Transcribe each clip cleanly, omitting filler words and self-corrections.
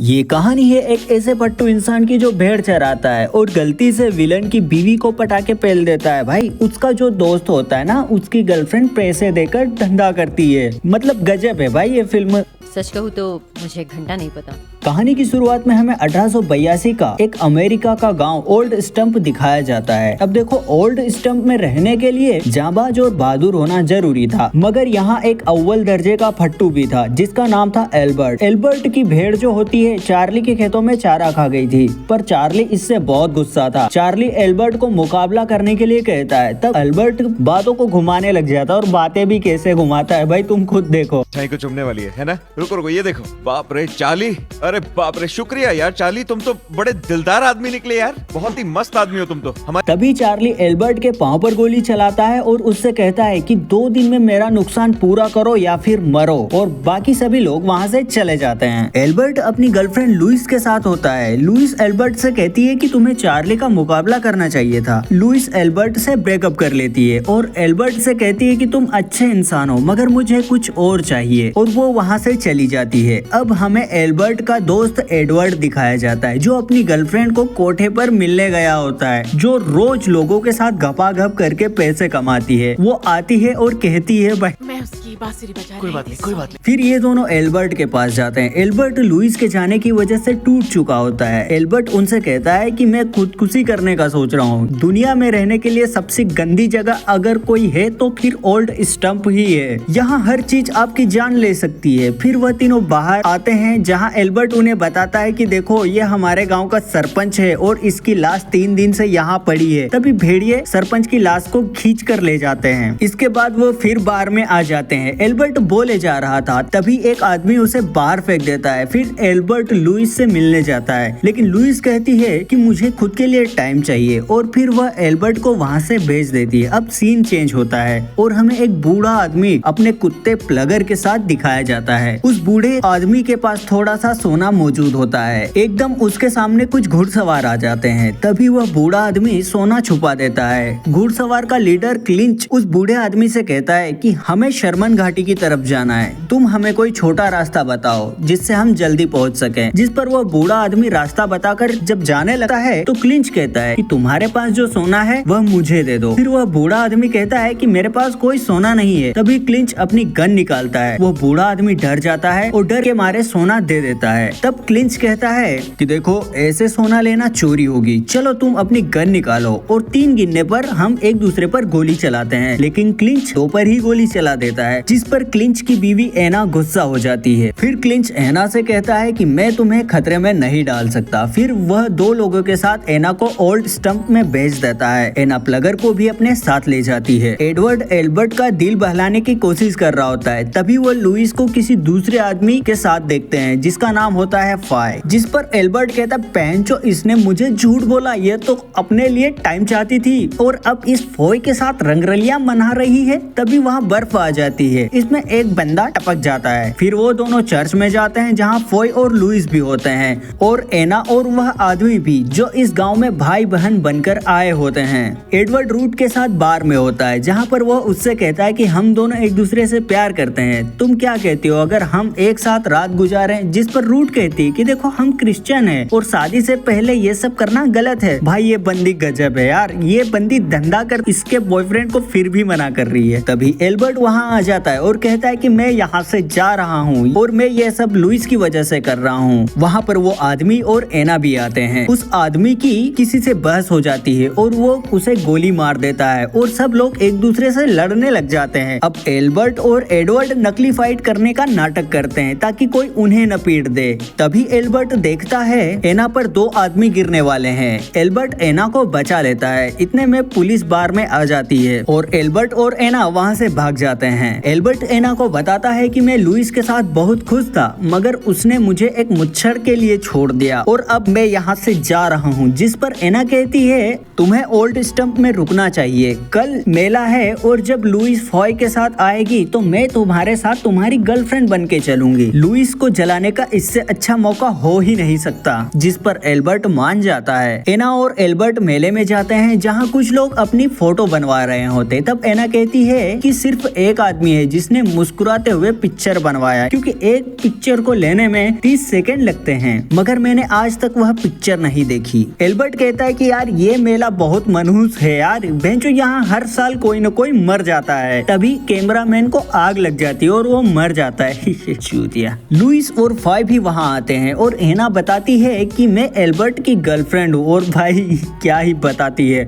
ये कहानी है एक ऐसे पट्टू इंसान की जो भेड़ चराता है और गलती से विलन की बीवी को पटा के पेल देता है। भाई उसका जो दोस्त होता है ना, उसकी गर्लफ्रेंड पैसे देकर धंधा करती है। मतलब गजब है भाई ये फिल्म। सच कहूँ तो मुझे घंटा नहीं पता। कहानी की शुरुआत में हमें 1882 का एक अमेरिका का गांव ओल्ड स्टंप दिखाया जाता है। अब देखो, ओल्ड स्टंप में रहने के लिए जाबाज और बहादुर होना जरूरी था, मगर यहाँ एक अव्वल दर्जे का फट्टू भी था जिसका नाम था एल्बर्ट। एल्बर्ट की भेड़ जो होती है चार्ली के खेतों में चारा खा गई थी, पर चार्ली इससे बहुत गुस्सा था। चार्ली एल्बर्ट को मुकाबला करने के लिए कहता है, तब एल्बर्ट बातों को घुमाने लग जाता है और बातें भी कैसे घुमाता है भाई तुम खुद देखो। चाय को चुमने वाली है ना? रुको रुको, ये देखो। बाप रे चार्ली, अरे बाप रे, शुक्रिया यार चार्ली, तुम तो बड़े दिलदार आदमी निकले यार, बहुत ही मस्त आदमी हो तुम तो। तभी चार्ली एल्बर्ट के पांव पर गोली चलाता है और उससे कहता है कि 2 दिन में मेरा नुकसान पूरा करो या फिर मरो, और बाकी सभी लोग वहाँ से चले जाते हैं। एल्बर्ट अपनी गर्लफ्रेंड लुइस के साथ होता है। लुइस एल्बर्ट से कहती है कि तुम्हें चार्ली का मुकाबला करना चाहिए था। लुइस एल्बर्ट से ब्रेकअप कर लेती है और एल्बर्ट से कहती है कि तुम अच्छे इंसान हो मगर मुझे कुछ और चाहिए, और वो वहाँ से चली जाती है। अब हमें एल्बर्ट का दोस्त एडवर्ड दिखाया जाता है जो अपनी गर्लफ्रेंड को कोठे पर मिलने गया होता है, जो रोज लोगों के साथ गपागप करके पैसे कमाती है। वो आती है और कहती है भाई मैं उसकी बांसुरी बजा कोई बात नहीं। फिर ये दोनों एल्बर्ट के पास जाते हैं। एल्बर्ट लुइस के जाने की वजह से टूट चुका होता है। एल्बर्ट उनसे कहता है कि मैं खुदकुशी करने का सोच रहा हूँ। दुनिया में रहने के लिए सबसे गंदी जगह अगर कोई है तो फिर ओल्ड स्टंप ही है। यहाँ हर चीज आपकी जान ले सकती है। फिर वह तीनों बाहर आते हैं जहाँ एल्बर्ट उन्हें बताता है कि देखो ये हमारे गाँव का सरपंच है और इसकी लाश 3 दिन से यहाँ पड़ी है। तभी भेड़िए सरपंच की लाश को खींच कर ले जाते हैं। इसके बाद वो फिर बार में आ जाते हैं। एल्बर्ट बोले जा रहा था, तभी एक आदमी उसे बाहर फेंक देता है। फिर एल्बर्ट लुइस से मिलने जाता है, लेकिन लुइस कहती है कि मुझे खुद के लिए टाइम चाहिए, और फिर वह एल्बर्ट को वहाँ से भेज देती है। अब सीन चेंज होता है और हमें एक बूढ़ा आदमी अपने कुत्ते प्लगर के साथ दिखाया जाता है। उस बूढ़े आदमी के पास थोड़ा सा सोना मौजूद होता है। एकदम उसके सामने कुछ घुड़सवार आ जाते हैं, तभी वह बूढ़ा आदमी सोना छुपा देता है। घुड़सवार का लीडर क्लिंच उस बूढ़े आदमी से कहता है कि हमें शर्मन घाटी की तरफ जाना है, तुम हमें कोई छोटा रास्ता बताओ जिससे हम जल्दी पहुंच सकें। जिस पर वह बूढ़ा आदमी रास्ता बताकर जब जाने लगता है तो क्लिंच कहता है कि तुम्हारे पास जो सोना है वह मुझे दे दो। फिर वह बूढ़ा आदमी कहता है कि मेरे पास कोई सोना नहीं है। तभी क्लिंच अपनी गन निकालता है। वह बूढ़ा आदमी डर जाता है और डर के मारे सोना दे देता है। तब क्लिंच कहता है कि देखो ऐसे सोना लेना चोरी होगी, चलो तुम अपनी गन निकालो, और 3 गिनने पर हम एक दूसरे पर गोली चलाते हैं। लेकिन क्लिंच 2 पर ही गोली चला देता है, जिस पर क्लिंच की बीवी एना गुस्सा हो जाती है। फिर क्लिंच एना से कहता है कि मैं तुम्हें खतरे में नहीं डाल सकता। फिर वह 2 लोगों के साथ एना को ओल्ड स्टंप में भेज देता है। एना प्लगर को भी अपने साथ ले जाती है। एडवर्ड एल्बर्ट का दिल बहलाने की कोशिश कर रहा होता है, तभी वो लुइस को किसी दूसरे आदमी के साथ देखते हैं जिसका नाम होता है फाय। जिस पर एल्बर्ट कहता है पैंचो इसने मुझे झूठ बोला, ये तो अपने लिए टाइम चाहती थी और अब इस फॉय के साथ रंगरलियां मना रही है। तभी वहाँ बर्फ आ जाती है, इसमें एक बंदा टपक जाता है। फिर वो दोनों चर्च में जाते हैं जहाँ फॉय और लुइस भी होते हैं, और एना और वह आदमी भी जो इस गांव में भाई बहन बनकर आए होते हैं। एडवर्ड रूट के साथ बार में होता है जहाँ पर वो उससे कहता है कि हम दोनों एक दूसरे से प्यार करते हैं, तुम क्या कहती हो अगर हम एक साथ रात गुजारें। जिस पर रूट कहती है कि देखो हम क्रिश्चियन हैं और शादी से पहले ये सब करना गलत है। भाई ये बंदी गजब है यार, ये बंदी धंधा कर इसके बॉयफ्रेंड को फिर भी मना कर रही है। तभी एल्बर्ट वहाँ आ जाता है और कहता है कि मैं यहाँ से जा रहा हूँ और मैं ये सब लुइस की वजह से कर रहा हूँ। वहाँ पर वो आदमी और एना भी आते हैं। उस आदमी की किसी से बहस हो जाती है और वो उसे गोली मार देता है और सब लोग एक दूसरे से लड़ने लग जाते हैं। अब एल्बर्ट और एडवर्ड नकली फाइट करने का नाटक करते हैं ताकि कोई उन्हें न पीट दे। तभी एल्बर्ट देखता है एना पर 2 आदमी गिरने वाले हैं। एल्बर्ट एना को बचा लेता है। इतने में पुलिस बार में आ जाती है और एल्बर्ट और एना वहाँ से भाग जाते हैं। एल्बर्ट एना को बताता है कि मैं लुइस के साथ बहुत खुश था, मगर उसने मुझे एक मुच्छर के लिए छोड़ दिया और अब मैं यहाँ से जा रहा हूँ। जिस पर एना कहती है तुम्हें ओल्ड स्टंप में रुकना चाहिए, कल मेला है और जब लुइस फॉय के साथ आएगी तो मैं तुम्हारे साथ तुम्हारी गर्लफ्रेंड बन के चलूंगी। लुइस को जलाने का इससे अच्छा मौका हो ही नहीं सकता। जिस पर एल्बर्ट मान जाता है। एना और एल्बर्ट मेले में जाते हैं जहाँ कुछ लोग अपनी फोटो बनवा रहे होते। तब एना कहती है कि सिर्फ एक आदमी है है जिसने मुस्कुराते हुए पिक्चर बनवाया, क्योंकि एक पिक्चर को लेने में 30 सेकंड लगते हैं, मगर मैंने आज तक वह पिक्चर नहीं देखी। एल्बर्ट कहता है कि यार ये मेला बहुत मनहूस है यार, बेंचो यहाँ हर साल कोई न कोई मर जाता है। तभी कैमरामैन को आग लग जाती है और वो मर जाता है। चूतिया। लुइस और फॉय भी वहाँ आते हैं और एना बताती है कि मैं एल्बर्ट की गर्लफ्रेंड हूँ, और भाई क्या ही बताती है,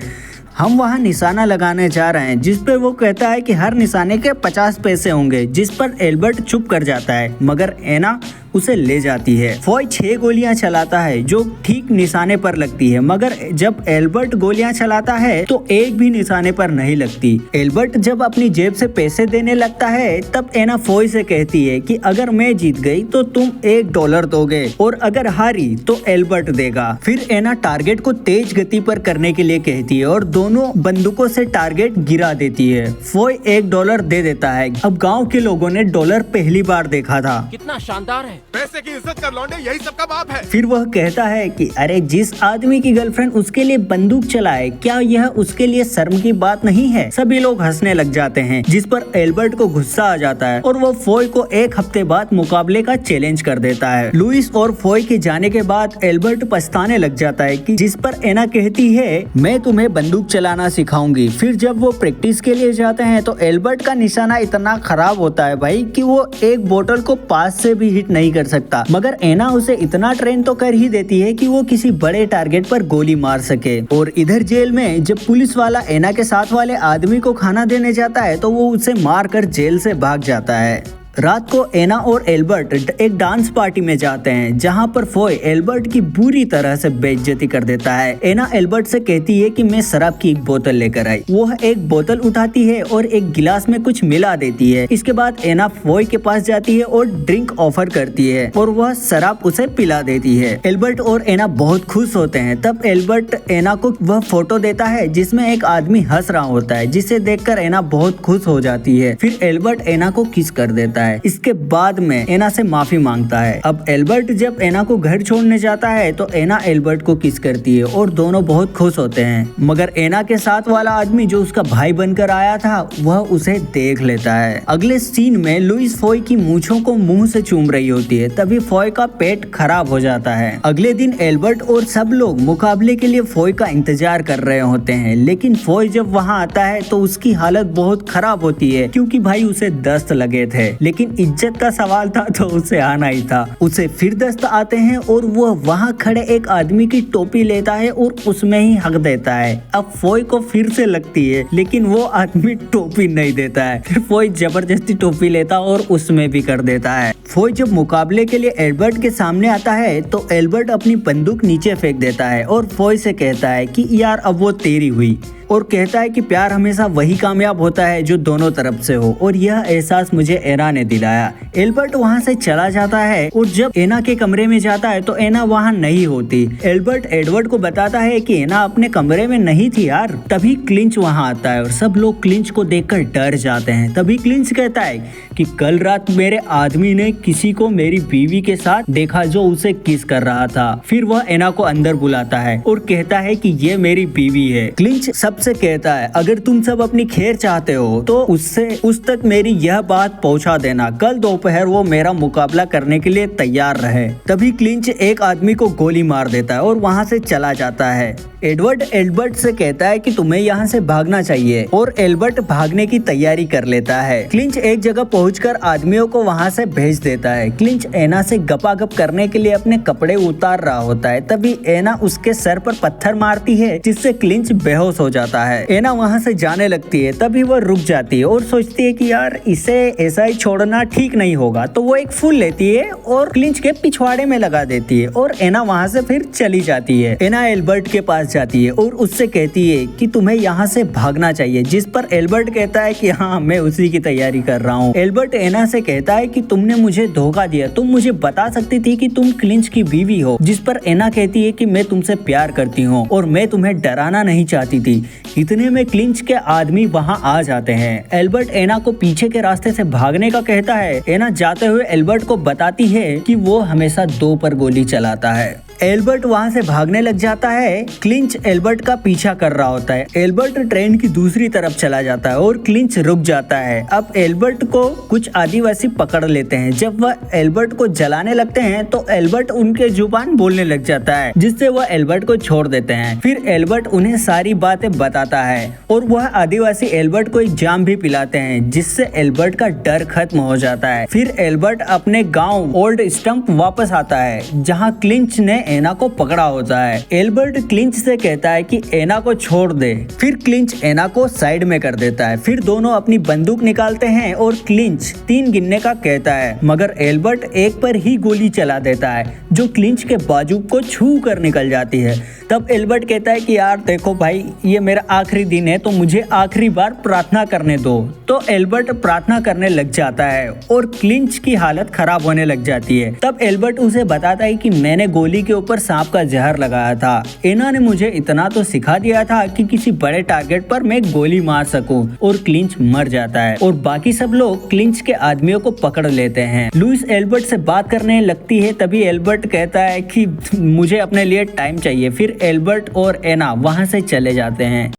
हम वहाँ निशाना लगाने जा रहे हैं, जिस पे वो कहता है कि हर निशाने के 50 पैसे होंगे, जिस पर एल्बर्ट चुप कर जाता है, मगर एना उसे ले जाती है। फॉय 6 गोलियां चलाता है जो ठीक निशाने पर लगती है, मगर जब एल्बर्ट गोलियां चलाता है तो एक भी निशाने पर नहीं लगती। एल्बर्ट जब अपनी जेब से पैसे देने लगता है तब एना फॉय से कहती है कि अगर मैं जीत गई तो तुम $1 दोगे और अगर हारी तो एल्बर्ट देगा। फिर एना टारगेट को तेज गति पर करने के लिए कहती है और दोनों बंदूकों से टारगेट गिरा देती है। फॉय $1 दे देता है। अब गाँव के लोगों ने डॉलर पहली बार देखा था। कितना शानदार है। पैसे की इज्जत कर लौंडे, यही सबका बाप है। फिर वह कहता है कि अरे जिस आदमी की गर्लफ्रेंड उसके लिए बंदूक चलाए, क्या यह उसके लिए शर्म की बात नहीं है। सभी लोग हंसने लग जाते हैं, जिस पर एल्बर्ट को गुस्सा आ जाता है और वो फॉय को 1 हफ्ते बाद मुकाबले का चैलेंज कर देता है। लुइस और फॉय के जाने के बाद एल्बर्ट पछताने लग जाता है कि जिस पर एना कहती है मैं तुम्हें बंदूक चलाना सिखाऊंगी। फिर जब वो प्रैक्टिस के लिए जाते हैं तो एल्बर्ट का निशाना इतना खराब होता है भाई कि वो एक बोतल को पास से भी हिट नहीं कर सकता, मगर एना उसे इतना ट्रेन तो कर ही देती है कि वो किसी बड़े टारगेट पर गोली मार सके। और इधर जेल में जब पुलिस वाला एना के साथ वाले आदमी को खाना देने जाता है तो वो उसे मारकर जेल से भाग जाता है। रात को एना और एल्बर्ट एक डांस पार्टी में जाते हैं, जहां पर फॉय एल्बर्ट की बुरी तरह से बेइज्जती कर देता है। एना एल्बर्ट से कहती है कि मैं शराब की एक बोतल लेकर आई। वह एक बोतल उठाती है और एक गिलास में कुछ मिला देती है। इसके बाद एना फॉय के पास जाती है और ड्रिंक ऑफर करती है और वह शराब उसे पिला देती है। एल्बर्ट और एना बहुत खुश होते हैं। तब एल्बर्ट एना को वह फोटो देता है जिसमें एक आदमी हंस रहा होता है, जिसे देखकर एना बहुत खुश हो जाती है। फिर एल्बर्ट एना को किस कर देता है। इसके बाद में एना से माफी मांगता है। अब एल्बर्ट जब एना को घर छोड़ने जाता है तो एना एल्बर्ट को किस करती है और दोनों बहुत खुश होते हैं, मगर एना के साथ वाला आदमी जो उसका भाई बनकर आया था वह उसे देख लेता है। अगले सीन में लुइस फॉय की मूंछों को मुंह से चूम रही होती है, तभी फॉय का पेट खराब हो जाता है। अगले दिन एल्बर्ट और सब लोग मुकाबले के लिए फॉय का इंतजार कर रहे होते हैं, लेकिन फॉय जब वहाँ आता है तो उसकी हालत बहुत खराब होती है, क्योंकि भाई उसे दस्त लगे थे। लेकिन इज्जत का सवाल था तो उसे आना ही था। उसे फिर दस्त आते हैं और वह वहाँ खड़े एक आदमी की टोपी लेता है और उसमें ही हक देता है। अब फॉय को फिर से लगती है, लेकिन वो आदमी टोपी नहीं देता है। फिर फॉय जबरदस्ती टोपी लेता और उसमें भी कर देता है। फॉय जब मुकाबले के लिए एल्बर्ट के सामने आता है तो एल्बर्ट अपनी बंदूक नीचे फेंक देता है और फॉय से कहता है कि यार अब वो तेरी हुई, और कहता है कि प्यार हमेशा वही कामयाब होता है जो दोनों तरफ से हो, और यह एहसास मुझे एना ने दिलाया। एल्बर्ट वहाँ से चला जाता है और जब एना के कमरे में जाता है तो एना वहाँ नहीं होती। एल्बर्ट एडवर्ड को बताता है कि एना अपने कमरे में नहीं थी यार। तभी क्लिंच वहाँ आता है और सब लोग क्लिंच को देखकर डर जाते हैं। तभी क्लिंच कहता है कि कल रात मेरे आदमी ने किसी को मेरी बीवी के साथ देखा जो उसे किस कर रहा था। फिर वह एना को अंदर बुलाता है और कहता है कि ये मेरी बीवी है। क्लिंच सबसे कहता है अगर तुम सब अपनी खैर चाहते हो तो उससे उस तक मेरी यह बात पहुंचा देना, कल दोपहर वो मेरा मुकाबला करने के लिए तैयार रहे। तभी क्लिंच एक आदमी को गोली मार देता है और वहां से चला जाता है। एडवर्ड एल्बर्ट से कहता है कि तुम्हें यहाँ से भागना चाहिए और एल्बर्ट भागने की तैयारी कर लेता है। क्लिंच एक जगह पहुंचकर आदमियों को वहां से भेज देता है। क्लिंच एना से गपागप करने के लिए अपने कपड़े उतार रहा होता है, तभी एना उसके सर पर पत्थर मारती है जिससे क्लिंच बेहोश हो जाता है। एना वहां से जाने लगती है, तभी वो रुक जाती है और सोचती है कि यार इसे ऐसा ही छोड़ना ठीक नहीं होगा, तो वो एक फूल लेती है और क्लिंच के पिछवाड़े में लगा देती है और एना वहां से फिर चली जाती है। एना एल्बर्ट के पास जाती है और उससे कहती है कि तुम्हें यहाँ से भागना चाहिए, जिस पर एल्बर्ट कहता है कि हाँ मैं उसी की तैयारी कर रहा हूँ। एल्बर्ट एना से कहता है कि तुमने मुझे धोखा दिया, तुम मुझे बता सकती थी कि तुम क्लिंच की बीवी हो, जिस पर एना कहती है कि मैं तुमसे प्यार करती हूँ और मैं तुम्हें डराना नहीं चाहती थी। इतने में क्लिंच के आदमी वहाँ आ जाते हैं। एल्बर्ट एना को पीछे के रास्ते से भागने का कहता है। एना जाते हुए एल्बर्ट को बताती है कि वो हमेशा 2 पर गोली चलाता है। एल्बर्ट वहां से भागने लग जाता है। क्लिंच एल्बर्ट का पीछा कर रहा होता है। एल्बर्ट ट्रेन की दूसरी तरफ चला जाता है और क्लिंच रुक जाता है। अब एल्बर्ट को कुछ आदिवासी पकड़ लेते हैं। जब वह एल्बर्ट को जलाने लगते हैं तो एल्बर्ट उनके जुबान बोलने लग जाता है, जिससे वह एल्बर्ट को छोड़ देते हैं। फिर एल्बर्ट उन्हें सारी बातें बताता है और वह आदिवासी एल्बर्ट को एक जाम भी पिलाते हैं, जिससे एल्बर्ट का डर खत्म हो जाता है। फिर एल्बर्ट अपने गाँव ओल्ड स्टंप वापस आता है, जहाँ क्लिंच ने एना को पकड़ा होता है। एल्बर्ट क्लिंच से कहता है कि एना को छोड़ दे। फिर क्लिंच एना को साइड में कर देता है। फिर दोनों अपनी बंदूक निकालते हैं और क्लिंच 3 गिनने का कहता है, मगर एल्बर्ट एक पर ही गोली चला देता है, जो क्लिंच के बाजू को छू कर निकल जाती है। तब एल्बर्ट कहता है कि यार देखो भाई, ये मेरा आखिरी दिन है तो मुझे आखिरी बार प्रार्थना करने दो। तो एल्बर्ट प्रार्थना करने लग जाता है और क्लिंच की हालत खराब होने लग जाती है। तब एल्बर्ट उसे बताता है कि मैंने गोली के ऊपर सांप का जहर लगाया था। एना ने मुझे इतना तो सिखा दिया था कि किसी बड़े टारगेट पर मैं गोली मार सकूं। और क्लिंच मर जाता है और बाकी सब लोग क्लिंच के आदमियों को पकड़ लेते हैं। लुइस एल्बर्ट से बात करने लगती है। तभी एल्बर्ट कहता है कि मुझे अपने लिए टाइम चाहिए। फिर एल्बर्ट और एना वहां से चले जाते हैं।